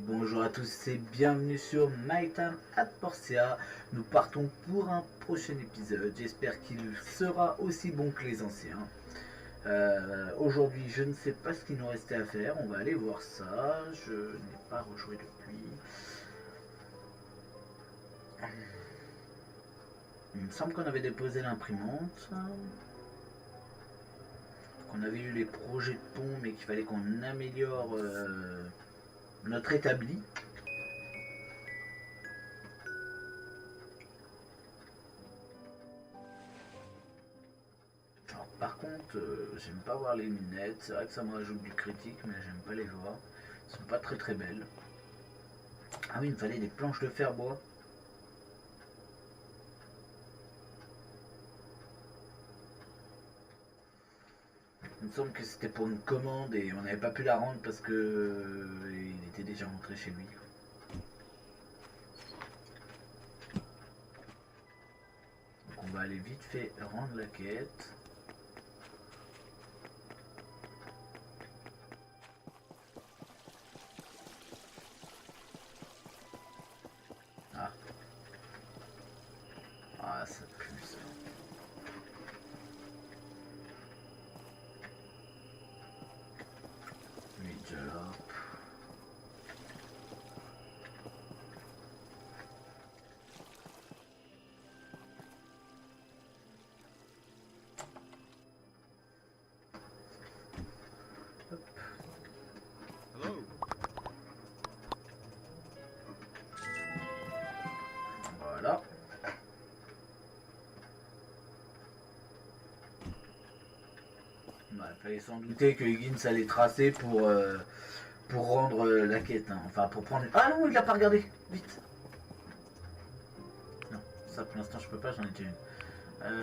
bonjour à tous et bienvenue sur My Time at Portia. Nous partons pour un prochain épisode. J'espère qu'il sera aussi bon que les anciens. Aujourd'hui, je ne sais pas ce qu'il nous restait à faire. On va aller voir ça. Je n'ai pas rejoué depuis. Il me semble qu'on avait déposé l'imprimante. Qu'on avait eu les projets de pont, mais qu'il fallait qu'on améliore notre établi. Alors, par contre, j'aime pas voir les lunettes. C'est vrai que ça me rajoute du critique, mais j'aime pas les voir. Elles sont pas très belles. Ah oui, il me fallait des planches de fer bois. Il me semble que c'était pour une commande et on n'avait pas pu la rendre parce que il était déjà rentré chez lui. Donc on va aller vite fait rendre la quête. Ah. Ah, ça pue ça. Lui déjà là. Hello. Voilà. Bah, il fallait sans douter que Higgins allait tracer pour rendre la quête. Hein. Enfin, pour prendre... Ah non, il l'a pas regardé. Vite. Non, ça pour l'instant je peux pas, j'en ai déjà une.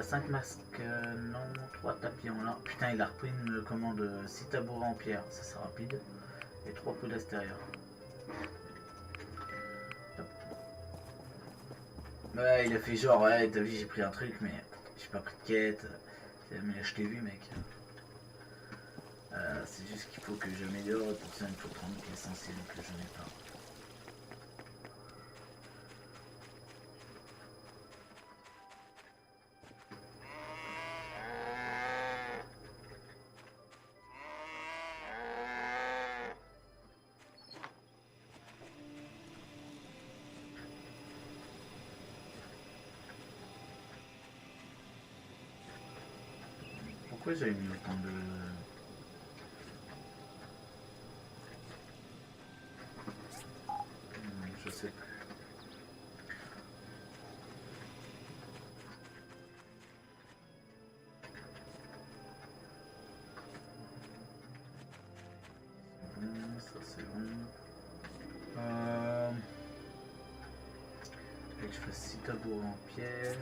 5 masques, non, 3 tapis en lin. Putain, il a repris une commande 6 tabourets en pierre, ça c'est rapide. Et 3 coups d'extérieur. Ouais, il a fait genre, ouais, t'as vu, j'ai pris un truc, mais j'ai pas pris de quête. Mais je t'ai vu, mec. C'est juste qu'il faut que j'améliore, et pour ça il faut prendre l'essentiel que je n'ai pas. Pourquoi j'avais mis autant de... Je sais plus. C'est bon, ça c'est bon. Il faut que je fasse 6 tabourets en pierre.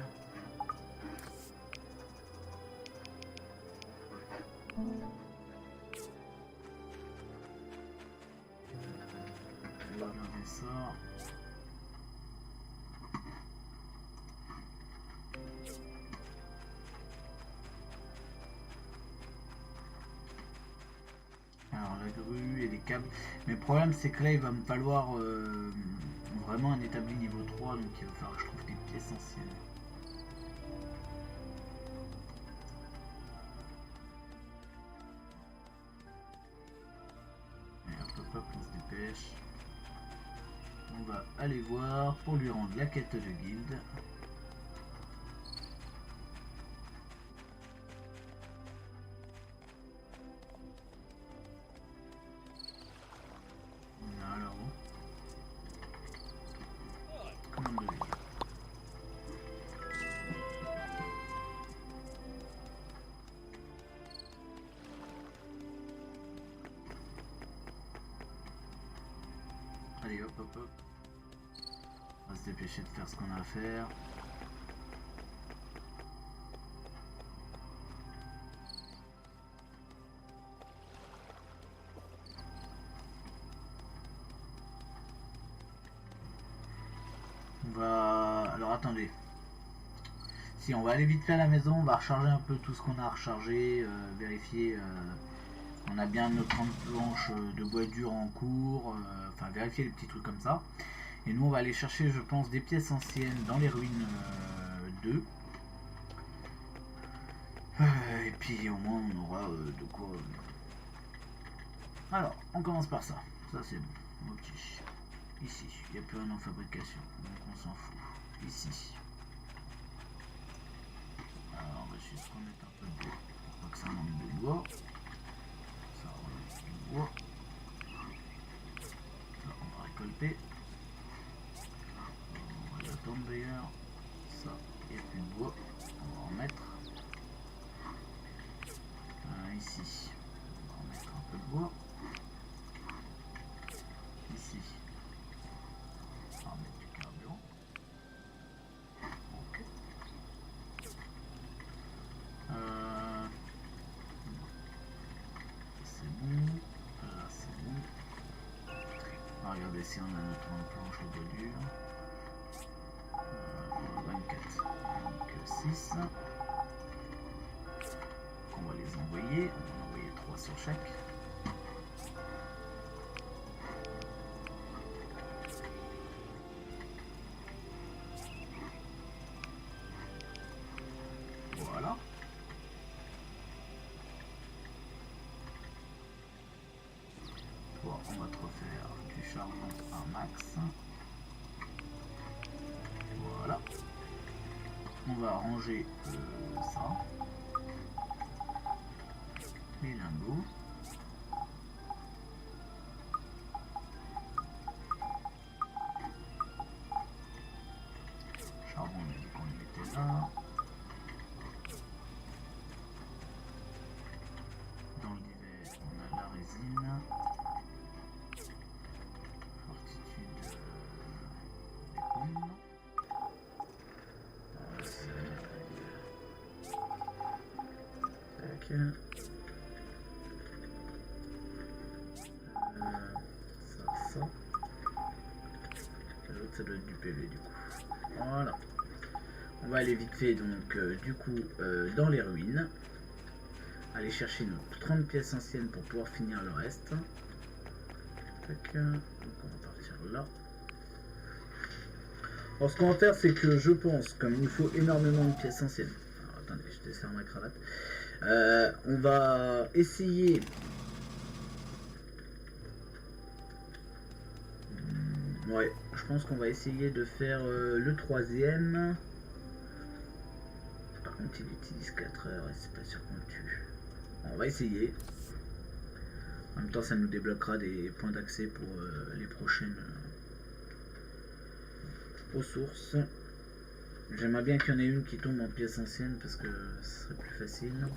On va regarder ça. Alors la grue et les câbles. Mais le problème c'est que là il va me falloir vraiment un établi niveau 3, donc il va falloir que je trouve des pièces essentielles. Hop, on se dépêche. On va aller voir pour lui rendre la quête de guilde. Alors, commande de guilde. Allez hop hop hop. On va se dépêcher de faire ce qu'on a à faire. On va... Alors attendez. Si on va aller vite fait à la maison, on va recharger un peu tout ce qu'on a à recharger, vérifier On a bien nos 30 planches de bois dur en cours, enfin vérifier les petits trucs comme ça. Et nous on va aller chercher je pense des pièces anciennes dans les ruines 2. Et puis au moins on aura de quoi... Alors on commence par ça, ça c'est bon, ok. Ici, il n'y a plus rien en fabrication, donc on s'en fout. Ici. Alors on va juste remettre un peu de bois pour pas que ça manque de bois. Ça remet du bois. Ça on va récolter. On va l'attendre d'ailleurs. Ça, il n'y a plus de bois. On va en remettre. Ici, on va remettre un peu de bois. Ici, on va remettre du carburant. Ok. C'est bon. Là, c'est bon. On va regarder si on a notre planche au bois dur. 24. Donc 6. On va les envoyer. On va en envoyer 3 sur chaque. Voilà. Toi, on va te refaire du charbon à max. Voilà. On va ranger ça. Les lingots. Charbon, on a dit qu'on le mettait là. Dans l'hiver, on a la résine. Fortitude des pommes. Tac. Ça. L'autre, ça doit être du PV du coup. Voilà. On va aller vite fait donc du coup dans les ruines. Aller chercher nos 30 pièces anciennes pour pouvoir finir le reste. Tac. Donc on va partir là. Alors ce qu'on va faire c'est que je pense, comme il nous faut énormément de pièces anciennes. Alors attendez, je desserre ma cravate. On va essayer... Ouais, je pense qu'on va essayer de faire le troisième. Par contre, il utilise 4 heures et c'est pas sûr qu'on le tue. On va essayer. En même temps, ça nous débloquera des points d'accès pour les prochaines ressources. J'aimerais bien qu'il y en ait une qui tombe en pièces anciennes parce que ce serait plus facile.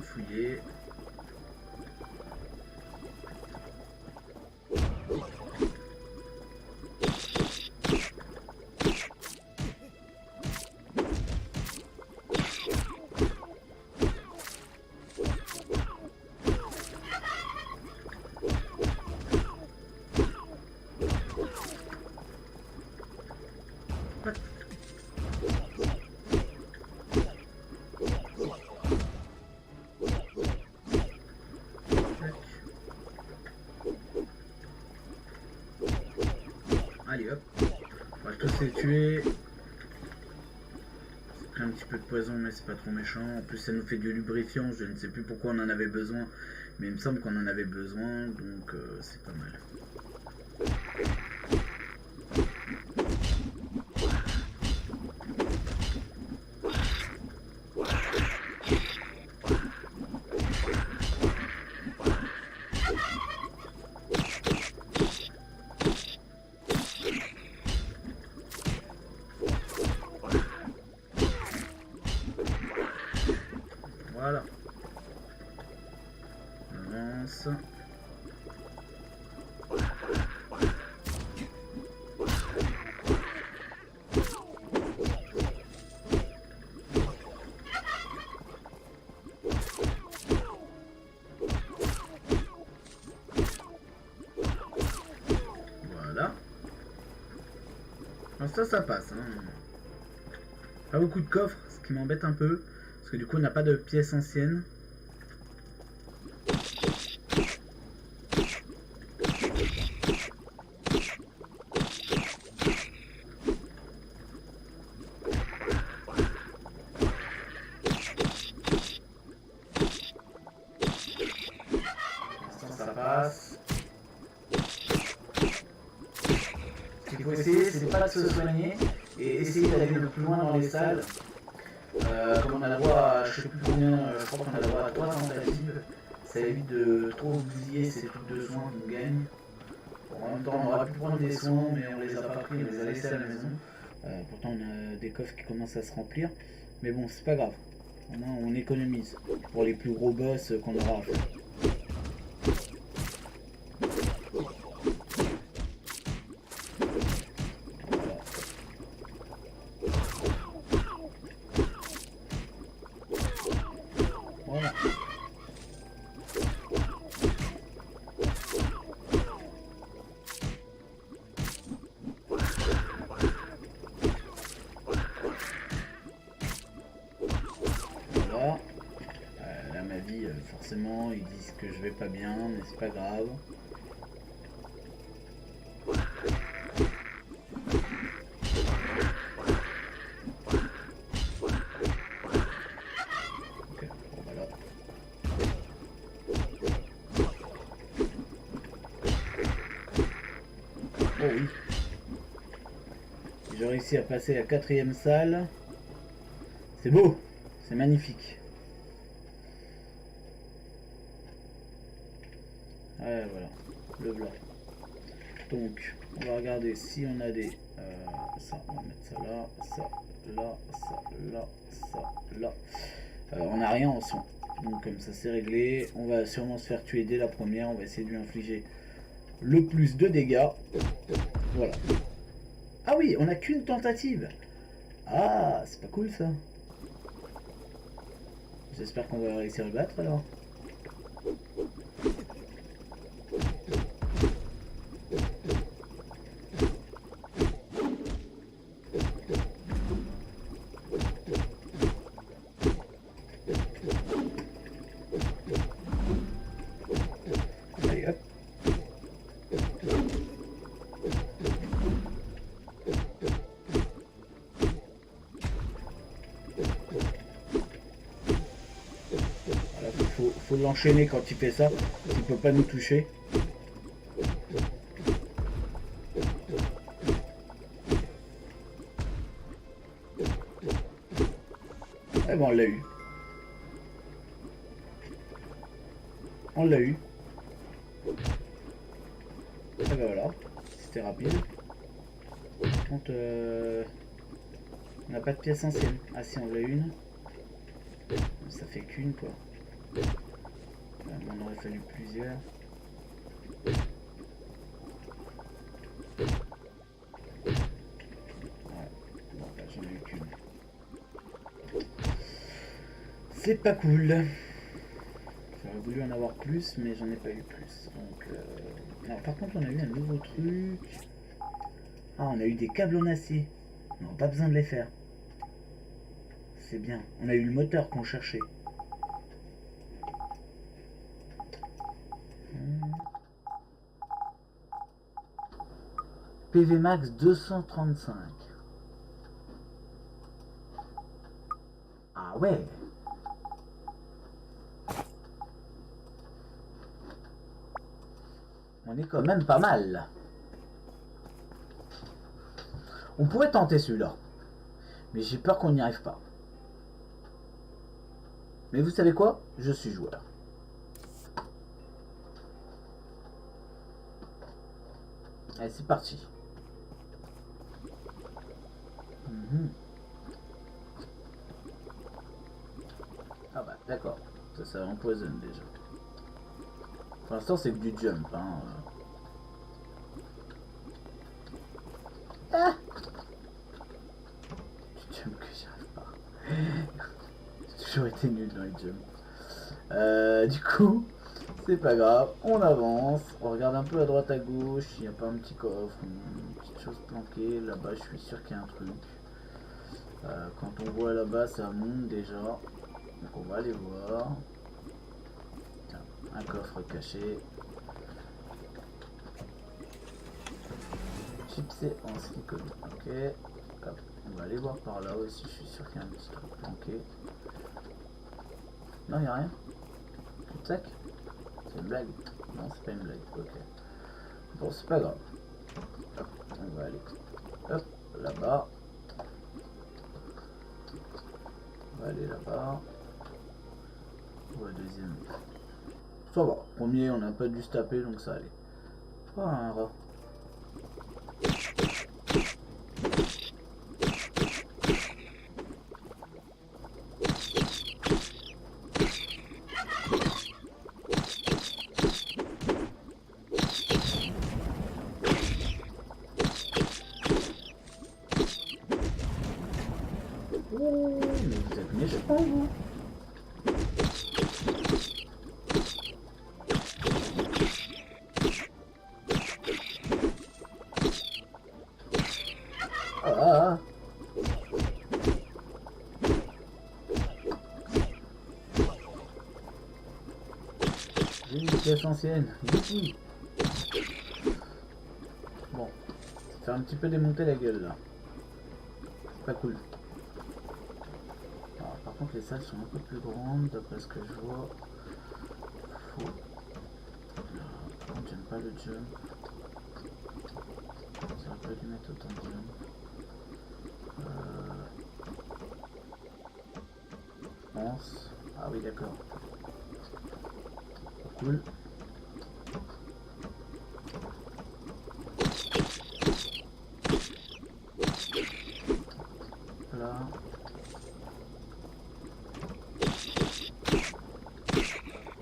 Fouiller. Allez hop, on va tous les tuer. C'est un petit peu de poison mais c'est pas trop méchant. En plus ça nous fait du lubrifiant, je ne sais plus pourquoi on en avait besoin. Mais il me semble qu'on en avait besoin, donc c'est pas mal. Voilà. On avance. Alors ça passe. Hein. Pas beaucoup de coffres, ce qui m'embête un peu. Parce que du coup, on n'a pas de pièces anciennes. Ça passe. Ce qu'il faut essayer, c'est de pas de se soigner et essayer d'aller le plus loin dans les salles. Comme on a le droit à, je sais plus combien, je crois qu'on a le droit à 3 tentatives, ça évite de trop bousiller ces trucs de soins qu'on gagne. Bon, en même temps, on aurait pu prendre des soins, mais on les a pas pris, on les a laissés à la maison. Pourtant, on a des coffres qui commencent à se remplir, mais bon, c'est pas grave. Au moins, on économise pour les plus gros boss qu'on aura à faire. Voilà. Voilà. Là, ma vie, forcément, ils disent que je vais pas bien, mais c'est pas grave. Oh oui. J'ai réussi à passer la 4e salle. C'est beau. C'est magnifique. Ouais, voilà. Le blanc. Donc, on va regarder si on a des... ça, on va mettre ça là, ça, là, ça, là, ça, là. On n'a rien en son. Donc comme ça c'est réglé. On va sûrement se faire tuer dès la première. On va essayer de lui infliger le plus de dégâts. Voilà. Ah oui, on n'a qu'une tentative. Ah, c'est pas cool ça. J'espère qu'on va réussir à le battre alors. Allez hop. Faut l'enchaîner quand il fait ça, il peut pas nous toucher. Eh ben on l'a eu. On l'a eu. Et ben voilà, c'était rapide. Quand on n'a pas de pièce ancienne. Ah si, on l'a une. Ça fait qu'une quoi. On aurait fallu plusieurs. Ouais, bon bah j'en ai eu qu'une. C'est pas cool. J'aurais voulu en avoir plus, mais j'en ai pas eu plus. Donc, alors, par contre, on a eu un nouveau truc. Ah, on a eu des câbles en acier. Non, pas besoin de les faire. C'est bien. On a eu le moteur qu'on cherchait. PV Max 235. Ah ouais. On est quand même pas mal. On pourrait tenter celui-là. Mais j'ai peur qu'on n'y arrive pas. Mais vous savez quoi? Je suis joueur. Allez, c'est parti. Ah bah d'accord, ça empoisonne déjà. Pour l'instant c'est que du jump. Hein. Ah, du jump que j'y arrive pas. J'ai toujours été nul dans les jumps. Du coup, C'est pas grave, on avance, on regarde un peu à droite à gauche, il n'y a pas un petit coffre, une petite chose planquée, là-bas je suis sûr qu'il y a un truc. Quand on voit là-bas ça monte déjà, donc on va aller voir. Tiens, un coffre caché. Chipsé en silicone, ok. Hop, on va aller voir par là aussi, je suis sûr qu'il y a un petit truc planqué. Non, il n'y a rien. Tout sec. C'est une blague. Non, c'est pas une blague, ok. Bon, c'est pas grave. Hop, on va aller. Hop, là-bas. On va aller là-bas. Ouais, deuxième. Ça va. Premier, on n'a pas dû se taper, donc ça allait. Oh, un rat. Oh, mais vous êtes méchants, vous. Ah. J'ai une pièce ancienne. Ici. Bon, ça fait un petit peu démonter la gueule là. C'est pas cool. Alors, par contre, les salles sont un peu plus grandes d'après ce que je vois. Faux. Par contre, j'aime pas le jump. Ça aurait pas dû mettre autant de jump. Pense. Ah oui, d'accord. Cool. Là.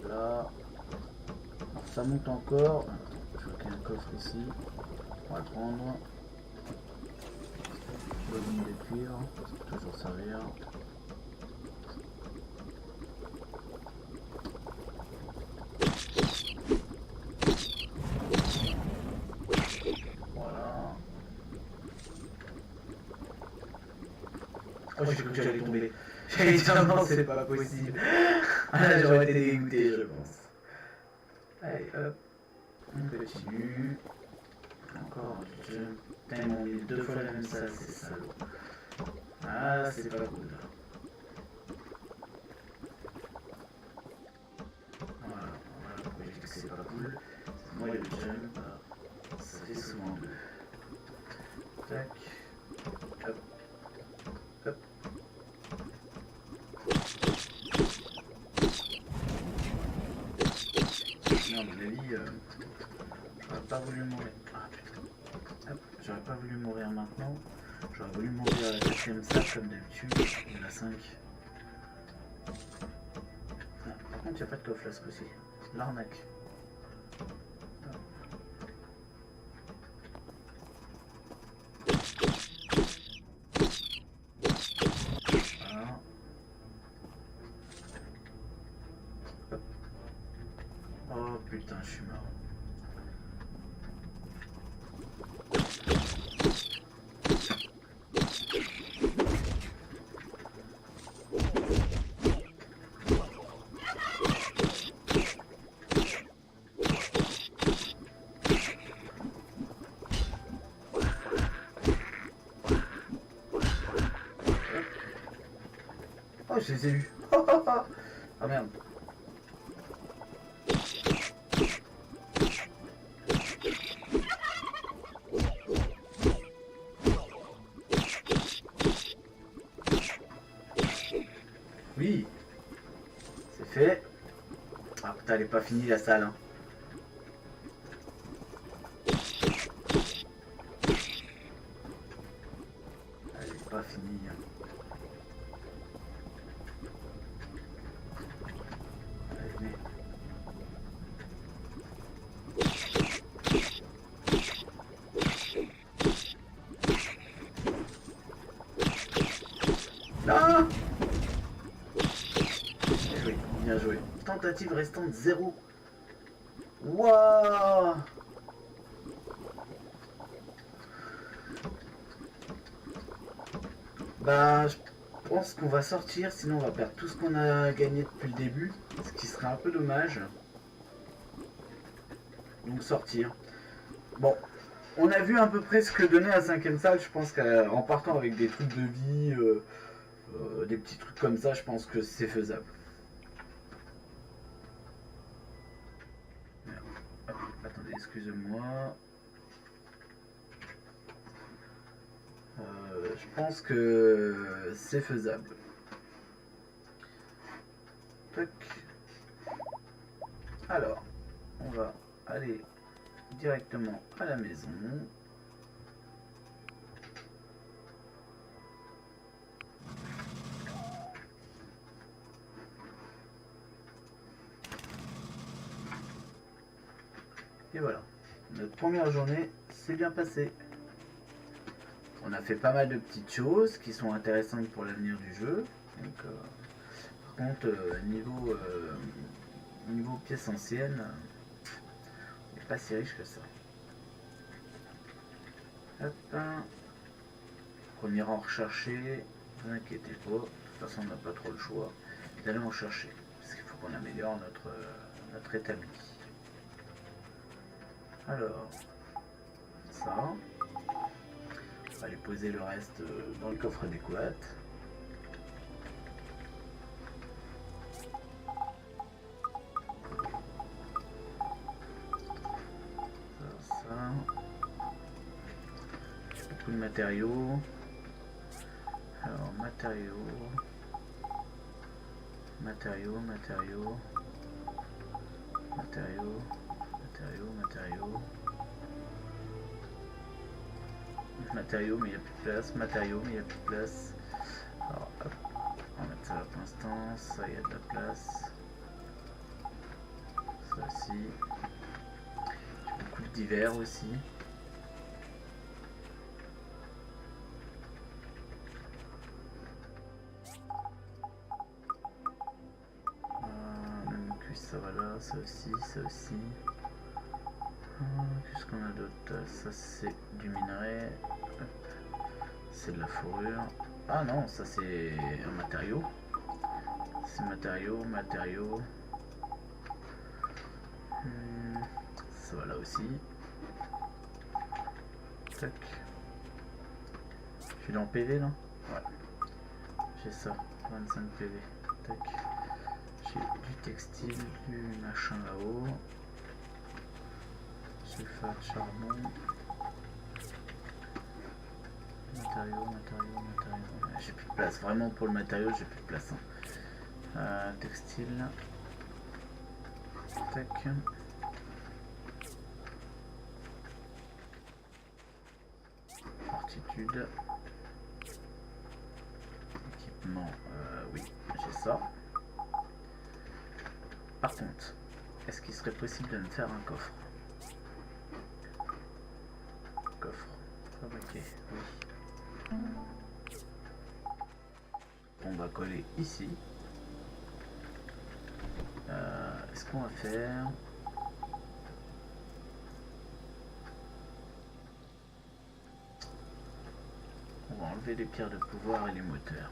Là. Alors, ça monte encore. Je vois qu'il y a un coffre ici. On va le prendre. Bobine de cuivre. Ça peut toujours servir. Oh, j'ai cru que j'allais tomber. J'ai dit non, c'est pas possible. Ah, j'aurais été dégoûté, je pense. Allez, hop. On continue. Encore du jump. Putain, ils m'ont mis 2 fois la même salle, c'est salaud. Ah, c'est pas cool. Voilà, pourquoi je dis que c'est pas cool. Moi, le jump, ça fait souvent 2. Tac. Hop. Hop. Non, à mon avis, j'aurais pas voulu mourir. Ah putain. Hop, j'aurais pas voulu mourir maintenant. J'aurais voulu mourir à la 4ème salle comme d'habitude. Il y en a 5. Ah, par contre, il n'y a pas de coffre là ce coup-ci. L'arnaque. Voilà. Hop. Oh putain, je suis mort. Oh, je les ai eus. Ah merde. Oui, c'est fait. Ah putain, elle est pas finie la salle. Hein. Elle est pas finie. Hein. Non. Bien joué, bien joué. Tentative restante 0. Wouah! Bah, je pense qu'on va sortir, sinon on va perdre tout ce qu'on a gagné depuis le début, ce qui serait un peu dommage. Donc sortir. Bon, on a vu à peu près ce que donnait la 5ème salle, je pense qu'en partant avec des trucs de vie, des petits trucs comme ça, je pense que c'est faisable. Attendez, excusez-moi. Je pense que c'est faisable. Tac. Alors, on va aller directement à la maison. Et voilà, notre première journée s'est bien passée. On a fait pas mal de petites choses qui sont intéressantes pour l'avenir du jeu. Donc, par contre, niveau pièces anciennes, on n'est pas si riche que ça. Hop. On ira en rechercher, ne vous inquiétez pas, de toute façon on n'a pas trop le choix d'aller en chercher, parce qu'il faut qu'on améliore notre établi. Alors, ça, on va aller poser le reste dans le coffre adéquat. Ça. Beaucoup de matériaux. Alors, matériaux, mais il n'y a plus de place, matériaux, mais il n'y a plus de place. Alors, hop, on va mettre ça là pour l'instant, ça, il y a de la place. Ça aussi. Beaucoup de divers aussi. Ça va là, ça aussi, ça aussi. Qu'est-ce qu'on a d'autre? Ça c'est du minerai. C'est de la fourrure. Ah non, ça c'est un matériau. C'est matériaux. Ça va là aussi. Tac. Je suis en PV là? Ouais. J'ai ça, 25 PV. Tac. J'ai du textile, du machin là-haut. Sulfate, charbon. Matériaux. J'ai plus de place. Vraiment pour le matériau, j'ai plus de place. Textile. Tac. Fortitude. Équipement. Oui, j'ai ça. Par contre, est-ce qu'il serait possible de me faire un coffre? Coffre. Fabriqué, oui. On va coller ici. Est-ce qu'on va faire... On va enlever les pierres de pouvoir et les moteurs.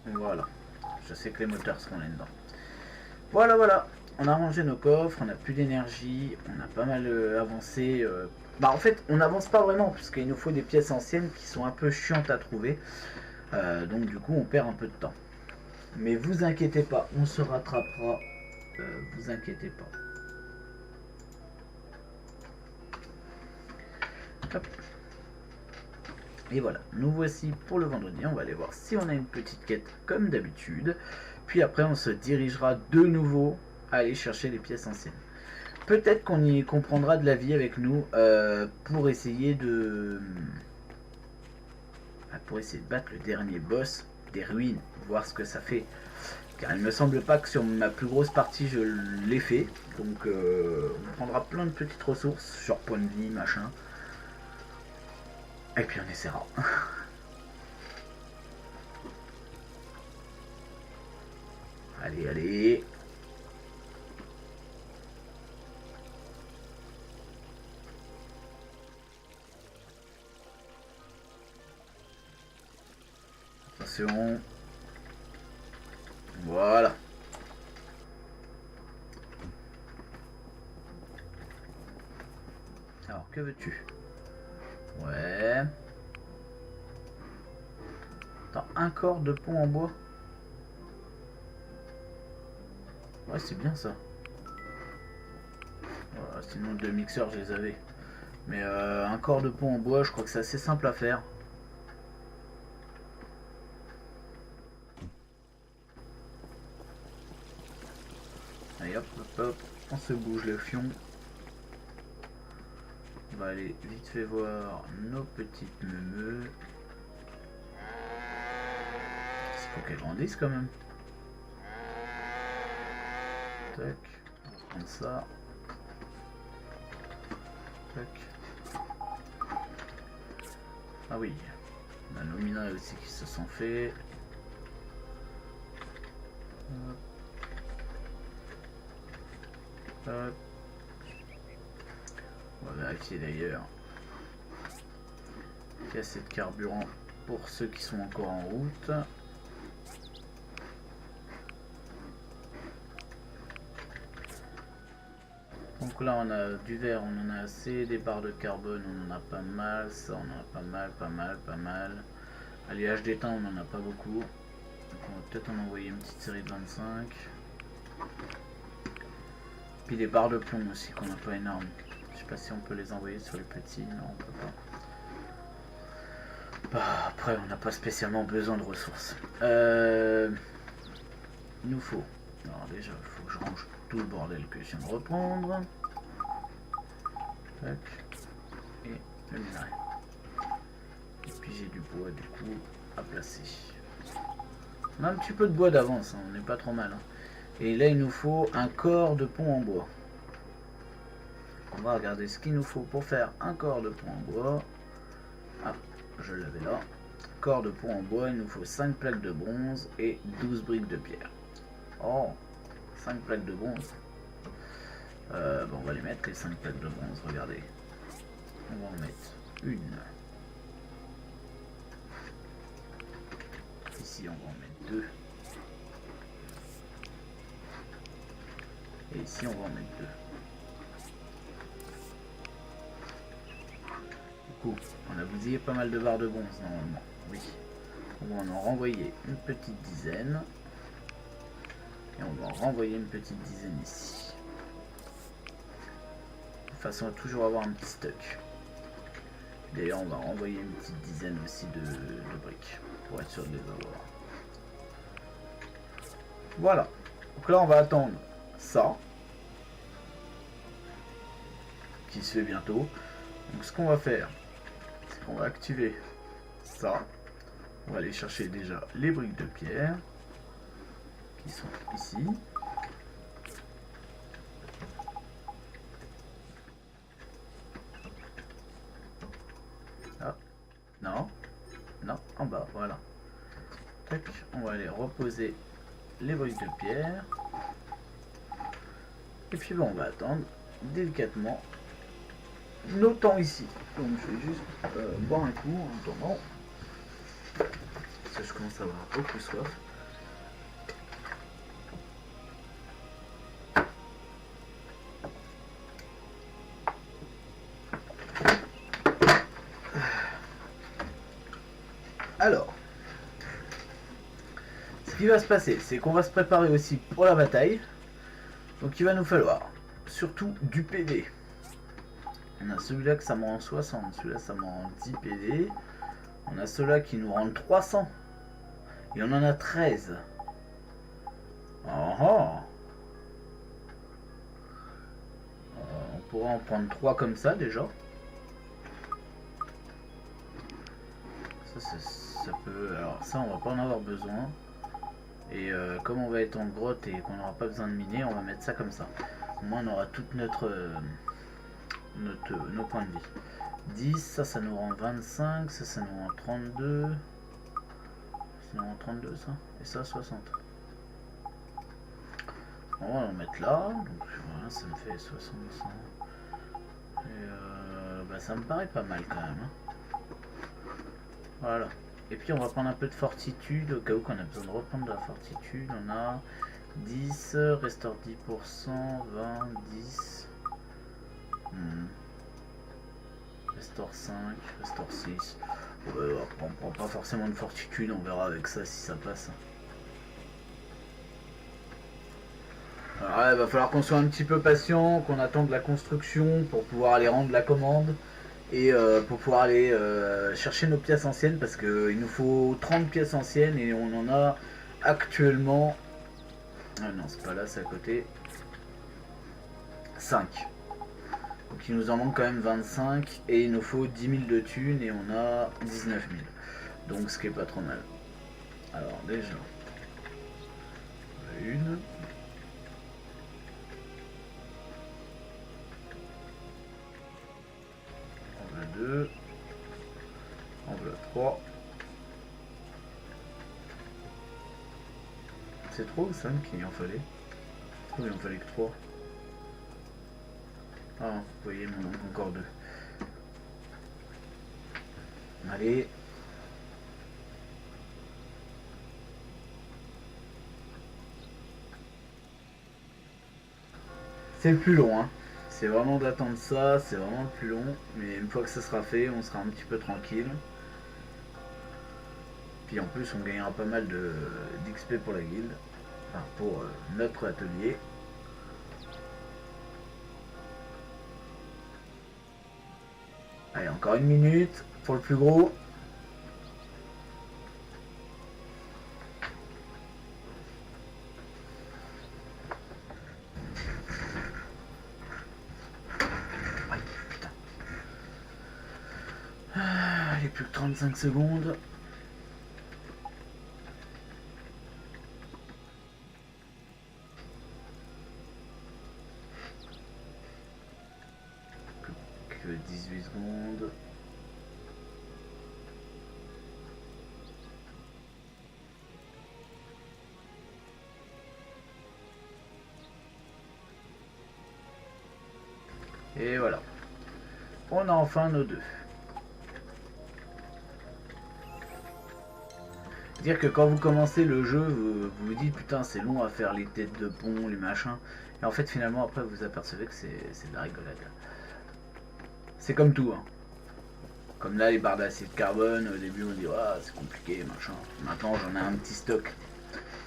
Voilà, je sais que les moteurs seront là-dedans. Voilà, on a rangé nos coffres, on n'a plus d'énergie, on a pas mal avancé. Bah en fait, on n'avance pas vraiment, puisqu'il nous faut des pièces anciennes qui sont un peu chiantes à trouver. Donc du coup, on perd un peu de temps. Mais vous inquiétez pas, on se rattrapera. Vous inquiétez pas. Hop. Et voilà, nous voici pour le vendredi. On va aller voir si on a une petite quête comme d'habitude. Puis après, on se dirigera de nouveau à aller chercher les pièces anciennes. Peut-être qu'on y comprendra de la vie avec nous pour essayer de battre le dernier boss des ruines, voir ce que ça fait. Car il me semble pas que sur ma plus grosse partie je l'ai fait. Donc on prendra plein de petites ressources, genre point de vie, machin. Et puis on essaiera. Allez, allez. Attention. Voilà. Alors, que veux-tu? Ouais. Attends, un corps de pont en bois? Ouais, c'est bien ça. Voilà, sinon, deux mixeurs, je les avais. Mais un corps de pont en bois, je crois que c'est assez simple à faire. Allez hop, hop, hop, on se bouge le fion. On va aller vite fait voir nos petites meumeux. C'est pour qu'elles grandissent quand même. Tac, on va prendre ça. Tac. Ah oui, on a nos minerais aussi qui se sont faits. Hop. Hop. On va vérifier d'ailleurs qu'il y a assez de carburant pour ceux qui sont encore en route. Donc là on a du verre, on en a assez, des barres de carbone on en a pas mal, ça on en a pas mal. Alliage d'étain on en a pas beaucoup. Donc on va peut-être en envoyer une petite série de 25. Puis des barres de plomb aussi qu'on n'a pas énormes. Je sais pas si on peut les envoyer sur les petits, non on peut pas. Bah, après on n'a pas spécialement besoin de ressources. Il nous faut. Alors déjà il faut que je range tout le bordel que je viens de reprendre. Tac. Et le minerai. Et puis j'ai du bois du coup à placer. On a un petit peu de bois d'avance, hein, on n'est pas trop mal. Hein. Et là il nous faut un corps de pont en bois. On va regarder ce qu'il nous faut pour faire un corps de pont en bois. Ah, je l'avais là. Corps de pont en bois, il nous faut 5 plaques de bronze et 12 briques de pierre. Oh, 5 plaques de bronze. Bon, on va les mettre, les 5 plaques de bronze, regardez. On va en mettre une. Ici, on va en mettre 2. Et ici, on va en mettre 2. Du coup, on a bousillé pas mal de barres de bronze, normalement. Oui. On va en renvoyer une petite dizaine. Et on va en renvoyer une petite dizaine ici. De façon à toujours avoir un petit stock. D'ailleurs, on va renvoyer une petite dizaine aussi de briques pour être sûr de les avoir. Voilà. Donc là, on va attendre ça qui se fait bientôt. Donc, ce qu'on va faire, c'est qu'on va activer ça. On va aller chercher déjà les briques de pierre qui sont ici. Ah, non, non, en bas, voilà. Tac, on va aller reposer les briques de pierre. Et puis bon, on va attendre délicatement nos temps ici. Donc je vais juste boire un coup en attendant. Parce que je commence à avoir beaucoup soif. Alors, ce qui va se passer, c'est qu'on va se préparer aussi pour la bataille. Donc il va nous falloir surtout du PD. On a celui-là que ça me rend 60, celui-là ça me rend 10 PD. On a ceux-là qui nous rendent 300. Et on en a 13. Oh oh. On pourra en prendre 3 comme ça déjà. Ça peut... Alors ça on va pas en avoir besoin. Et comme on va être en grotte et qu'on n'aura pas besoin de miner, on va mettre ça comme ça. Au moins on aura toute nos points de vie. 10, ça nous rend 25, ça nous rend 32. Ça nous rend 32 ça. Et ça 60. On va en mettre là. Donc voilà, ça me fait 65. Et bah, ça me paraît pas mal quand même. Hein. Voilà. Et puis on va prendre un peu de fortitude au cas où qu'on a besoin de reprendre de la fortitude. On a 10, restaure 10%, 20, 10. Restaure 5, restaure 6. Ouais, on prend pas forcément de fortitude, on verra avec ça si ça passe. Alors il va falloir qu'on soit un petit peu patient, qu'on attende la construction pour pouvoir aller rendre la commande. Et pour pouvoir aller chercher nos pièces anciennes parce qu'il nous faut 30 pièces anciennes et on en a actuellement... Ah non, c'est pas là, c'est à côté. 5. Donc il nous en manque quand même 25 et il nous faut 10 000 de thunes et on a 19 000. Donc ce qui est pas trop mal. Alors déjà, une. On veut 2. On veut 3. C'est 3 ou 5 qu'il en fallait? Je trouve qu'il en fallait que 3. Ah, vous voyez, il m'en manque encore 2. Allez. C'est le plus long, hein. C'est vraiment d'attendre ça, c'est vraiment le plus long. Mais une fois que ça sera fait, on sera un petit peu tranquille. Puis en plus, on gagnera pas mal d'XP pour la guilde. Enfin, pour notre atelier. Allez, encore une minute pour le plus gros. Aïe, putain. Allez, plus que 35 secondes. Plus que 18 secondes. Et voilà. On a enfin nos 2. Dire que quand vous commencez le jeu, vous vous dites putain c'est long à faire les têtes de pont, les machins. Et en fait finalement après vous apercevez que c'est de la rigolade. C'est comme tout. Hein. Comme là les barres d'acide carbone, au début on dit ah c'est compliqué machin. Maintenant j'en ai un petit stock.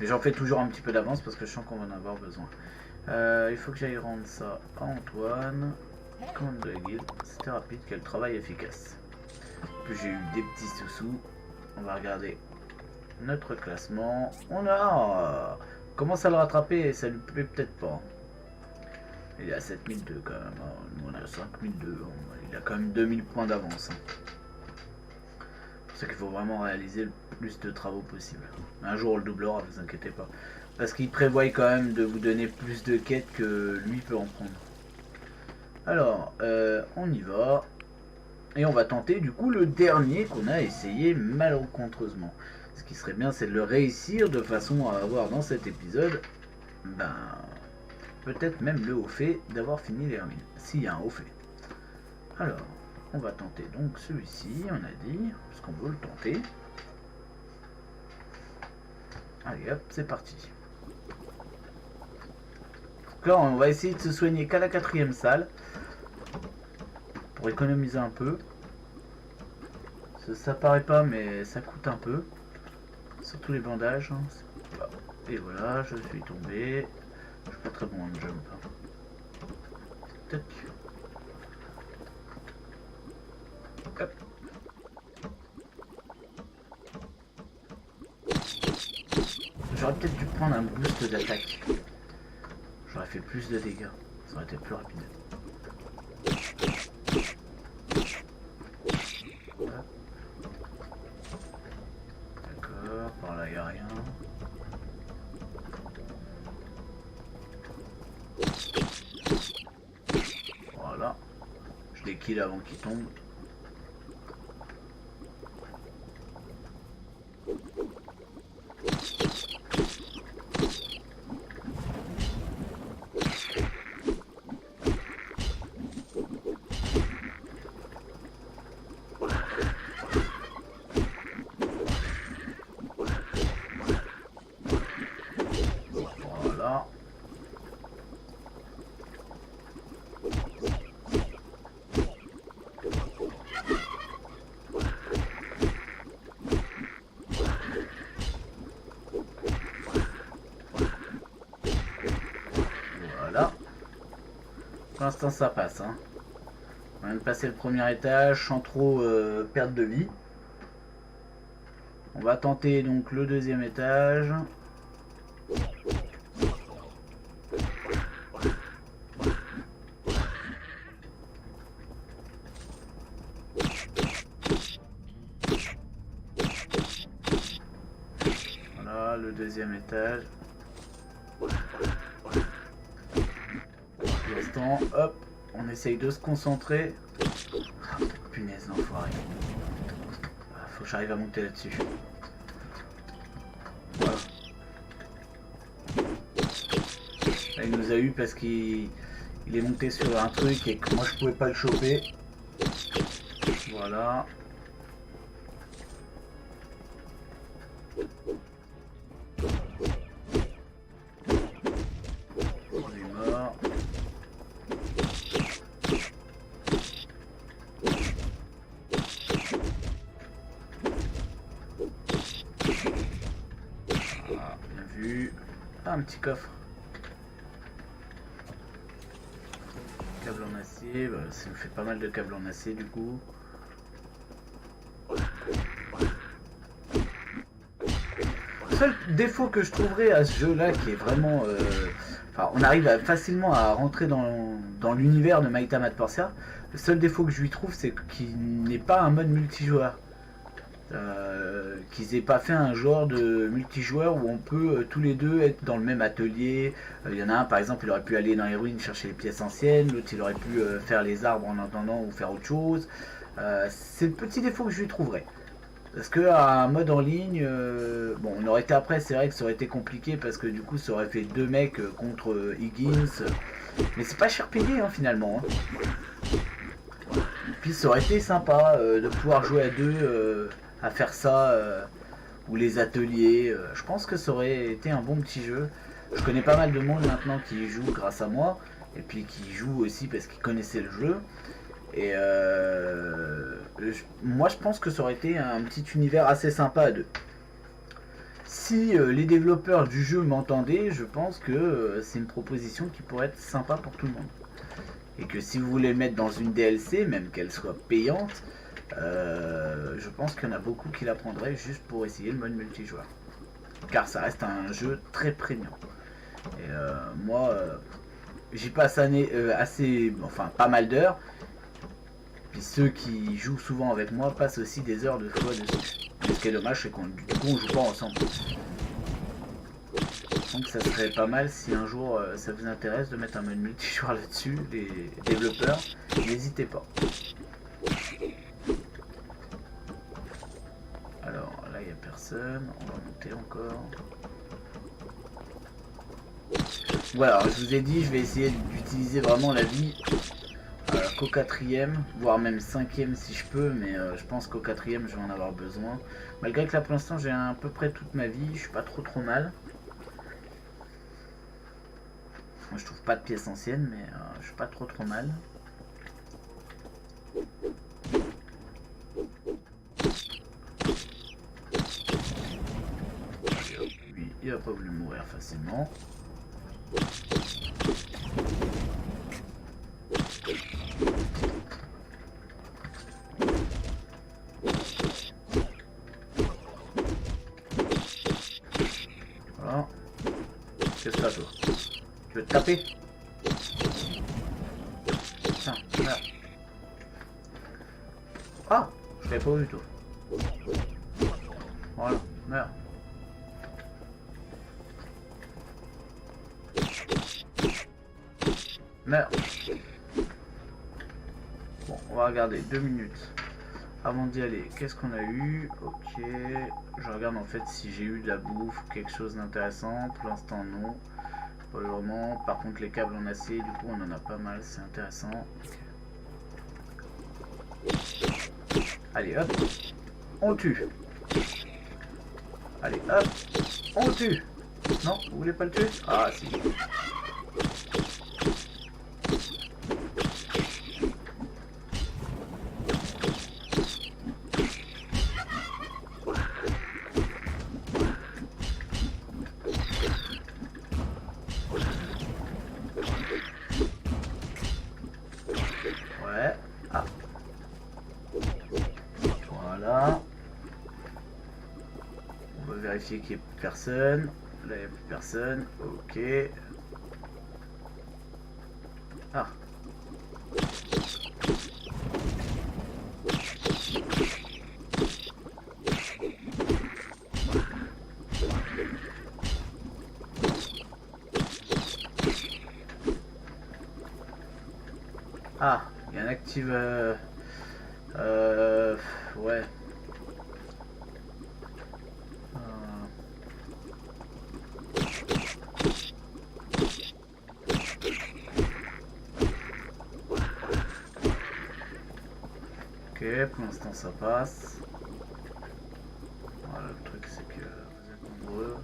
Mais j'en fais toujours un petit peu d'avance parce que je sens qu'on va en avoir besoin. Il faut que j'aille rendre ça à Antoine. Commande de la guilde, c'était rapide, quel travail efficace. Puis j'ai eu des petits sous-sous. On va regarder notre classement. On a commence à le rattraper et ça lui plaît peut-être pas. Il est à 7002 quand même. Nous on est à 5002. Il a quand même 2000 points d'avance. C'est pour ça qu'il faut vraiment réaliser le plus de travaux possible. Un jour on le doublera, vous inquiétez pas. Parce qu'il prévoit quand même de vous donner plus de quêtes que lui peut en prendre. Alors, on y va. Et on va tenter du coup le dernier qu'on a essayé malencontreusement. Ce qui serait bien, c'est de le réussir de façon à avoir dans cet épisode, ben, peut-être même le haut fait d'avoir fini l'hermine. S'il y a un haut fait. Alors, on va tenter donc celui-ci, on a dit, parce qu'on veut le tenter. Allez hop, c'est parti. Donc là, on va essayer de se soigner qu'à la 4e salle. Pour économiser un peu. Ça paraît pas, mais ça coûte un peu. Surtout les bandages. Hein. Et voilà, je suis tombé. Je suis pas très bon en jump. Hein. Tac. Hop. J'aurais peut-être dû prendre un boost d'attaque. J'aurais fait plus de dégâts. Ça aurait été plus rapide. D'accord, par là il n'y a rien. Voilà. Je les kill avant qu'ils tombent. Voilà. Pour l'instant ça passe. Hein. On vient de passer le premier étage sans trop perdre de vie. On va tenter donc le deuxième étage. Voilà le deuxième étage. Pour l'instant, hop, on essaye de se concentrer. Ah, punaise, l'enfoiré. Faut que j'arrive à monter là-dessus. Voilà. Là, il nous a eu parce qu'il est monté sur un truc et que moi je pouvais pas le choper. Voilà. On est mort. Voilà, bien vu. Ah, un petit coffre. Câble en acier, bah, ça nous fait pas mal de câbles en acier du coup. Le seul défaut que je trouverais à ce jeu là qui est vraiment... enfin, on arrive facilement à rentrer dans l'univers de Might Match Portia. Le seul défaut que je lui trouve c'est qu'il n'est pas un mode multijoueur. Qu'ils aient pas fait un genre de multijoueur où on peut tous les deux être dans le même atelier. Il y en a un par exemple, il aurait pu aller dans les ruines chercher les pièces anciennes, l'autre il aurait pu faire les arbres en attendant ou faire autre chose. C'est le petit défaut que je lui trouverais. Parce que un mode en ligne, bon on aurait été après, c'est vrai que ça aurait été compliqué parce que du coup ça aurait fait deux mecs contre Higgins. Mais c'est pas cher payé hein, finalement. Hein. Puis ça aurait été sympa de pouvoir jouer à deux. À faire ça ou les ateliers, je pense que ça aurait été un bon petit jeu. Je connais pas mal de monde maintenant qui y joue grâce à moi et puis qui joue aussi parce qu'ils connaissaient le jeu et moi je pense que ça aurait été un petit univers assez sympa à deux. Si les développeurs du jeu m'entendaient, je pense que c'est une proposition qui pourrait être sympa pour tout le monde et que si vous voulez mettre dans une DLC, même qu'elle soit payante, je pense qu'il y en a beaucoup qui la prendraient juste pour essayer le mode multijoueur. Car ça reste un jeu très prégnant. Et moi, j'y passe enfin pas mal d'heures. Puis ceux qui jouent souvent avec moi passent aussi des heures de fois dessus. Et ce qui est dommage, c'est qu'on joue pas ensemble. Donc ça serait pas mal si un jour ça vous intéresse de mettre un mode multijoueur là-dessus, les développeurs, n'hésitez pas. Alors là il n'y a personne, on va monter encore. Voilà, je vous ai dit, je vais essayer d'utiliser vraiment la vie qu'au quatrième, voire même cinquième si je peux, mais je pense qu'au quatrième je vais en avoir besoin. Malgré que là pour l'instant j'ai à peu près toute ma vie, je suis pas trop mal. Je trouve pas de pièces anciennes, mais je suis pas trop mal. Lui, il va pas voulu mourir facilement. Voilà. Qu'est-ce que t'as toi? Tu veux te taper? Putain, merde. Ah, je l'avais pas vu tout. Voilà, merde. Merde. Bon, on va regarder 2 minutes avant d'y aller. Qu'est-ce qu'on a eu? Ok. Je regarde en fait si j'ai eu de la bouffe, quelque chose d'intéressant. Pour l'instant, non. Pas vraiment. Par contre, les câbles en acier, du coup, on en a pas mal. C'est intéressant. Allez, hop. On tue. Allez, hop. On tue. Non, vous voulez pas le tuer? Ah, si. vérifier qu'il n'y ait plus personne. Là, il n'y a plus personne. Ok. Ah. Ah, il y a un active... ouais. Ok, pour l'instant ça passe. Voilà, le truc c'est que vous êtes nombreux.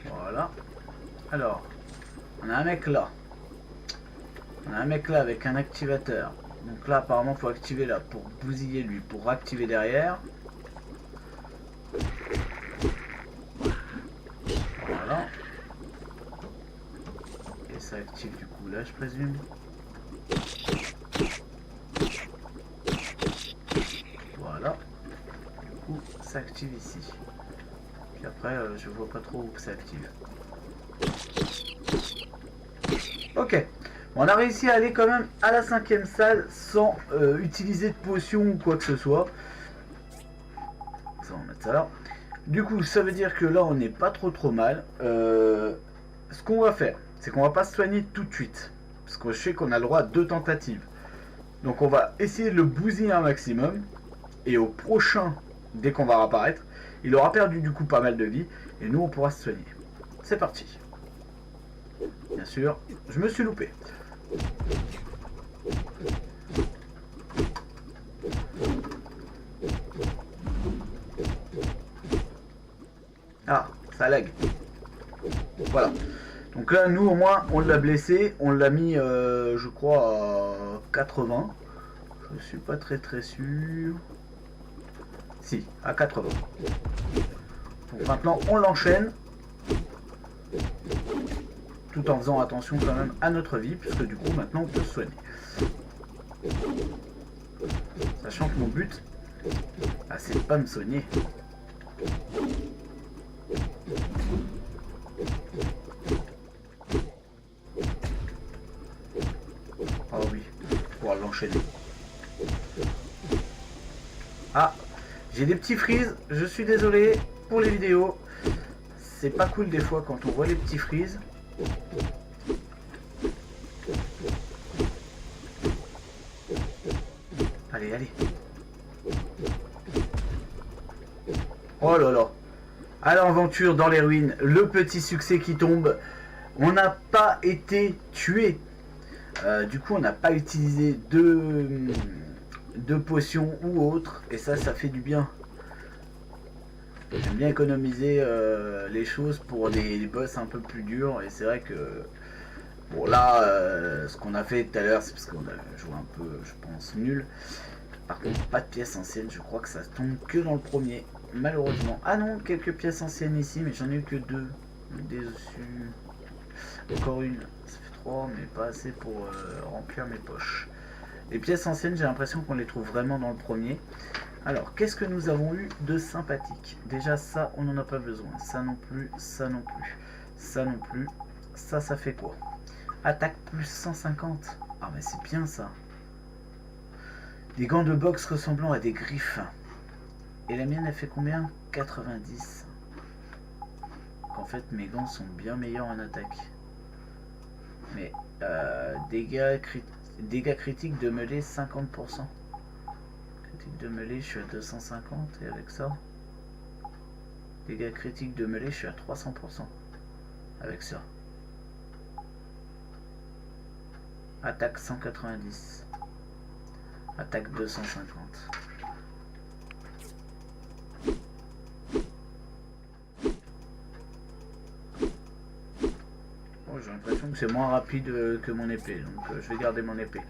Voilà. Alors, on a un mec là. On a un mec là avec un activateur. Donc là apparemment il faut activer là pour bousiller lui, pour activer derrière. Voilà. Et ça active du coup là je présume. Voilà. Du coup ça active ici. Puis après je vois pas trop où ça active. Ok. On a réussi à aller quand même à la 5e salle sans utiliser de potion ou quoi que ce soit. Ça on va mettre ça là. Du coup ça veut dire que là on n'est pas trop mal. Ce qu'on va faire, c'est qu'on va pas se soigner tout de suite. Parce que je sais qu'on a le droit à 2 tentatives. Donc on va essayer de le bousiller un maximum. Et au prochain, dès qu'on va réapparaître, il aura perdu du coup pas mal de vie. Et nous on pourra se soigner. C'est parti. Bien sûr, je me suis loupé. Ah, ça lag. Voilà. Donc là, nous au moins, on l'a blessé. On l'a mis, je crois, à 80. Je suis pas très sûr. Si, à 80. Donc maintenant, on l'enchaîne. Tout en faisant attention quand même à notre vie, puisque du coup, maintenant, on peut se soigner. Sachant que mon but, bah, c'est de pas me soigner. Oh oui, pour pouvoir l'enchaîner. Ah, j'ai des petits freeze, je suis désolé pour les vidéos. C'est pas cool des fois quand on voit les petits freeze. Allez, allez. Oh là là. À l'aventure dans les ruines, le petit succès qui tombe. On n'a pas été tué. Du coup, on n'a pas utilisé de potions ou autre. Et ça fait du bien. J'aime bien économiser les choses pour les boss un peu plus durs. Et c'est vrai que... Bon là, ce qu'on a fait tout à l'heure, c'est parce qu'on a joué un peu, je pense, nul. Par contre, pas de pièces anciennes. Je crois que ça tombe que dans le premier. Malheureusement. Ah non, quelques pièces anciennes ici, mais j'en ai eu que 2. Dessus. Encore une. Ça fait 3, mais pas assez pour remplir mes poches. Les pièces anciennes, j'ai l'impression qu'on les trouve vraiment dans le premier. Alors, qu'est-ce que nous avons eu de sympathique? Déjà, ça, on n'en a pas besoin. Ça non plus, ça non plus. Ça non plus. Ça fait quoi? Attaque plus 150. Ah, mais c'est bien ça. Des gants de boxe ressemblant à des griffes. Et la mienne, elle fait combien? 90. En fait, mes gants sont bien meilleurs en attaque. Mais dégâts critiques de mêlée 50%. Critique de mêlée, je suis à 250. Et avec ça, dégâts critiques de mêlée, je suis à 300%. Avec ça. Attaque 190. Attaque 250. J'ai l'impression l'impression que c'est moins rapide que mon épée, donc je vais garder mon épée.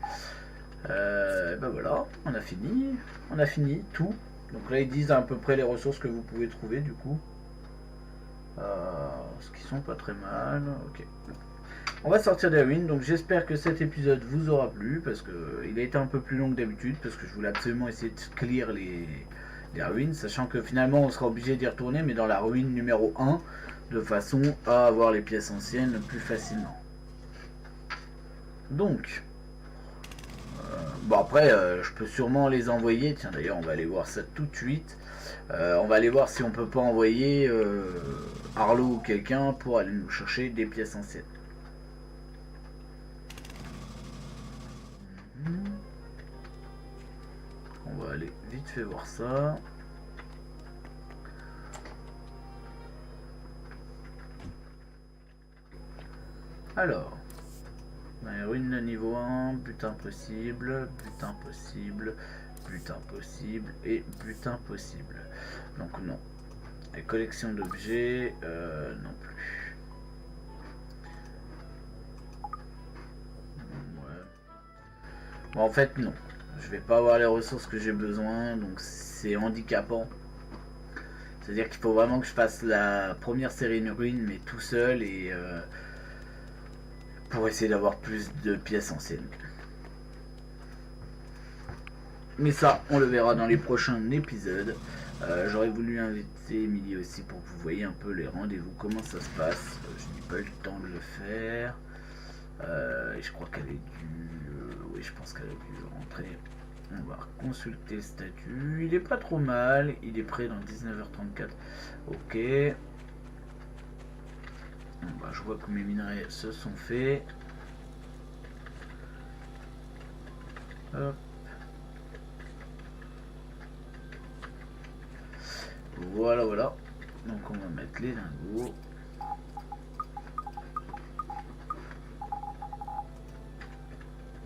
Ben voilà, on a fini tout. Donc là ils disent à peu près les ressources que vous pouvez trouver du coup. Ce qui sont pas très mal, ok. On va sortir des ruines, donc j'espère que cet épisode vous aura plu, parce que il a été un peu plus long que d'habitude, parce que je voulais absolument essayer de clear les ruines, sachant que finalement on sera obligé d'y retourner, mais dans la ruine numéro 1, de façon à avoir les pièces anciennes plus facilement. Donc, bon après, je peux sûrement les envoyer, tiens d'ailleurs on va aller voir ça tout de suite. On va aller voir si on peut pas envoyer Arlo ou quelqu'un pour aller nous chercher des pièces anciennes. On va aller vite fait voir ça. Alors, dans les ruines niveau 1, but impossible, but impossible, but impossible et but impossible. Donc non. Les collections d'objets, non plus. Ouais. Bon, en fait, non. Je vais pas avoir les ressources que j'ai besoin, donc c'est handicapant. C'est-à-dire qu'il faut vraiment que je fasse la première série de ruines, mais tout seul, et pour essayer d'avoir plus de pièces anciennes. Mais ça, on le verra dans les prochains épisodes. J'aurais voulu inviter Emilie aussi pour que vous voyez un peu les rendez-vous, comment ça se passe. Je n'ai pas eu le temps de le faire. Et je crois qu'elle est due... oui, je pense qu'elle a dû rentrer. On va consulter le statut. Il est pas trop mal. Il est prêt dans 19h34. Ok. Bah, je vois que mes minerais se sont faits. Hop. Voilà, voilà. Donc on va mettre les lingots.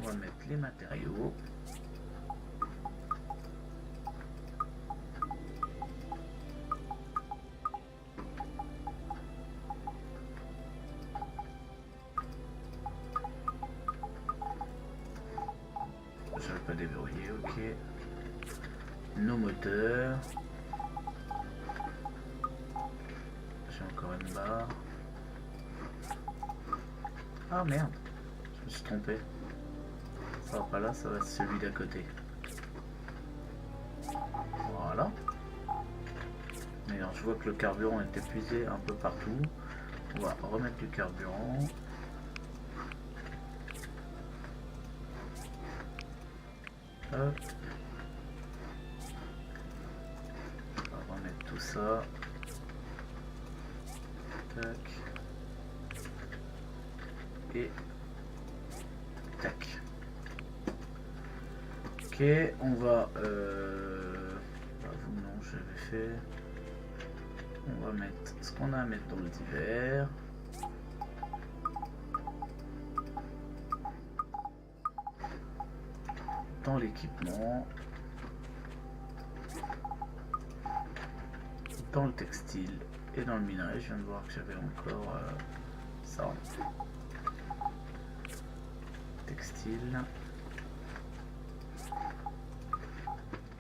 On va mettre les matériaux. Je vais pas déverrouiller, ok. Nos moteurs. J'ai encore une barre. Ah merde, je me suis trompé. Ça va pas là, ça va être celui d'à côté. Voilà. Mais alors, je vois que le carburant est épuisé un peu partout. On va remettre du carburant. Hop. On va remettre tout ça. Tac. Et tac. Ok, on va vous non, j'avais fait. On va mettre ce qu'on a à mettre dans le divers. Dans l'équipement. Dans le textile et dans le minerai. Je viens de voir que j'avais encore ça. Textile.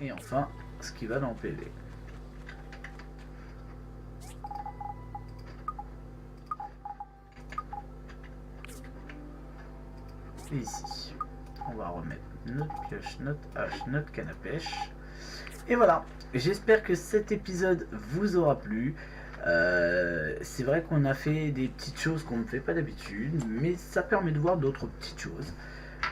Et enfin, ce qui va dans le PV. Et ici, on va remettre notre pioche, notre hache, notre canne à pêche. Et voilà, j'espère que cet épisode vous aura plu. C'est vrai qu'on a fait des petites choses qu'on ne fait pas d'habitude, mais ça permet de voir d'autres petites choses.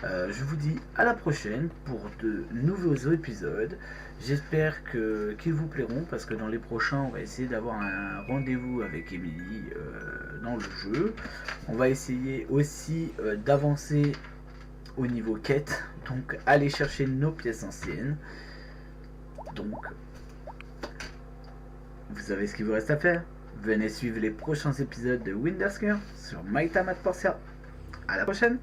Je vous dis à la prochaine pour de nouveaux épisodes. J'espère qu'ils vous plairont, parce que dans les prochains on va essayer d'avoir un rendez-vous avec Emilie dans le jeu. On va essayer aussi d'avancer au niveau quête, donc aller chercher nos pièces anciennes. Donc vous savez ce qu'il vous reste à faire. Venez suivre les prochains épisodes de Windasker sur My Time at Portia. À la prochaine.